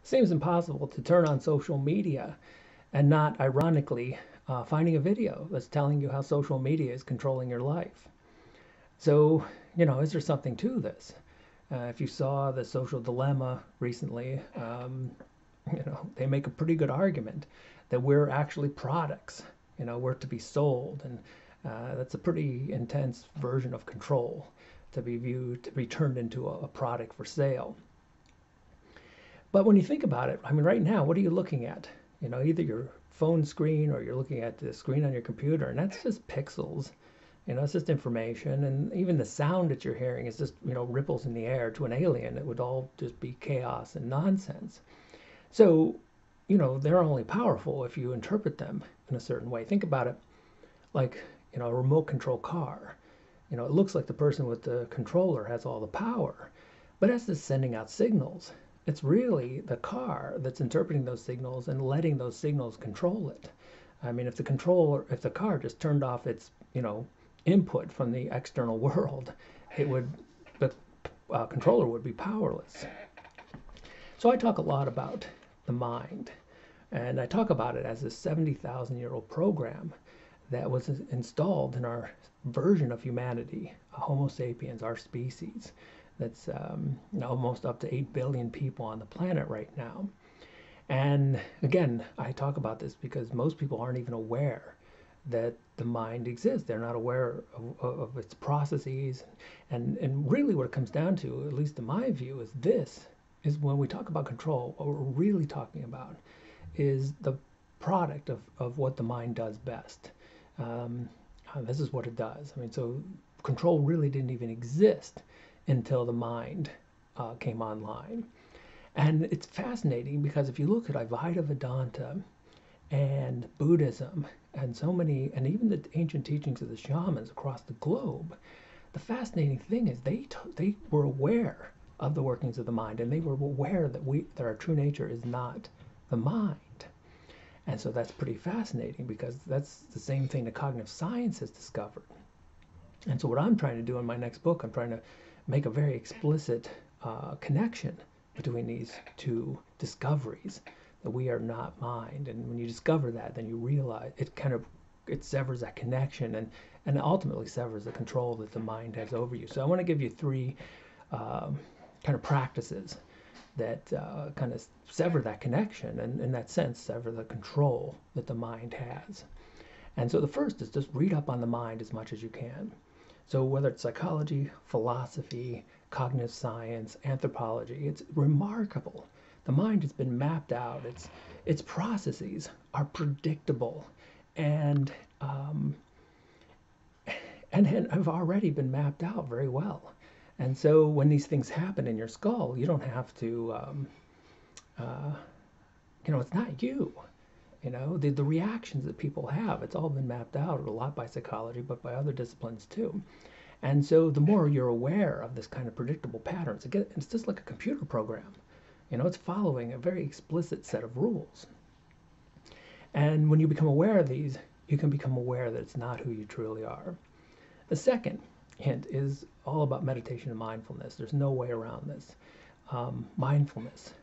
seems impossible to turn on social media and not, ironically, finding a video that's telling you how social media is controlling your life. So, is there something to this? If you saw the social dilemma recently, they make a pretty good argument that we're actually products. We're to be sold, and that's a pretty intense version of control to be viewed, to be turned into a product for sale. But when you think about it, I mean, right now, what are you looking at? Either your phone screen or you're looking at the screen on your computer, and that's just pixels. It's just information, and even the sound that you're hearing is just, ripples in the air. To an alien, it would all just be chaos and nonsense. So, they're only powerful if you interpret them in a certain way. Think about it like, a remote control car. It looks like the person with the controller has all the power, but that's just sending out signals. It's really the car that's interpreting those signals and letting those signals control it. I mean, if the car just turned off its, input from the external world, the controller would be powerless. So I talk a lot about the mind, and I talk about it as a 70,000-year-old program that was installed in our version of humanity, Homo sapiens, our species. That's almost up to 8 billion people on the planet right now. And again, I talk about this because most people aren't even aware that the mind exists. They're not aware of its processes. And really what it comes down to, at least in my view, is when we talk about control, what we're really talking about is the product of what the mind does best. This is what it does. I mean, so control really didn't even exist until the mind came online. And it's fascinating because if you look at Advaita Vedanta and Buddhism and so many, and even the ancient teachings of the shamans across the globe, the fascinating thing is they were aware of the workings of the mind, and they were aware that our true nature is not the mind. And so that's pretty fascinating because that's the same thing that cognitive science has discovered. And so what I'm trying to do in my next book, I'm trying to make a very explicit connection between these two discoveries, that we are not mind. And when you discover that, then you realize it severs that connection and ultimately severs the control that the mind has over you. So I want to give you three kind of practices that kind of sever that connection, and in that sense sever the control that the mind has. And so the first is just read up on the mind as much as you can. So whether it's psychology, philosophy, cognitive science, anthropology, it's remarkable. The mind has been mapped out. Its processes are predictable and have already been mapped out very well. And so when these things happen in your skull, you don't have to, it's not you. The reactions that people have, it's all been mapped out a lot by psychology, but by other disciplines too. And so the more you're aware of this kind of predictable patterns, it's just like a computer program. It's following a very explicit set of rules. And when you become aware of these, you can become aware that it's not who you truly are. The second hint is all about meditation and mindfulness. There's no way around this. Mindfulness,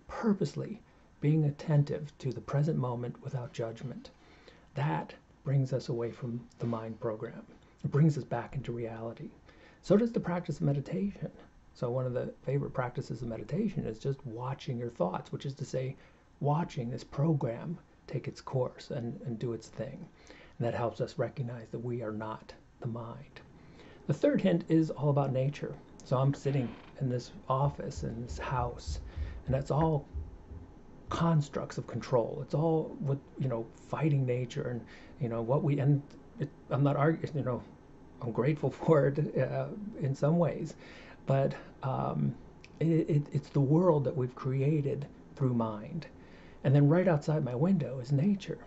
purposely being attentive to the present moment without judgment. That brings us away from the mind program. It brings us back into reality. So does the practice of meditation. So one of the favorite practices of meditation is just watching your thoughts, which is to say, watching this program take its course and do its thing. And that helps us recognize that we are not the mind. The third hint is all about nature. So I'm sitting in this office, in this house, and that's all constructs of control. It's all what, fighting nature and, what we, and I'm not arguing, I'm grateful for it in some ways, but it's the world that we've created through mind. And then right outside my window is nature.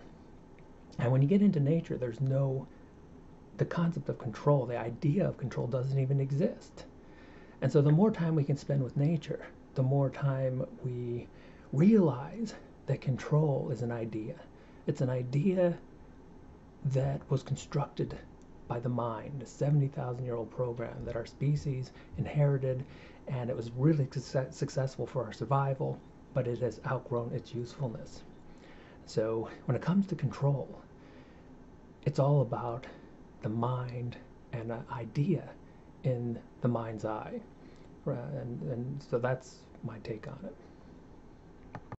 And when you get into nature, the concept of control, the idea of control doesn't even exist. And so the more time we can spend with nature, the more time we realize that control is an idea. It's an idea that was constructed by the mind, a 70,000-year-old program that our species inherited, and it was really successful for our survival. but it has outgrown its usefulness. So when it comes to control, it's all about the mind and an idea in the mind's eye. And so that's my take on it.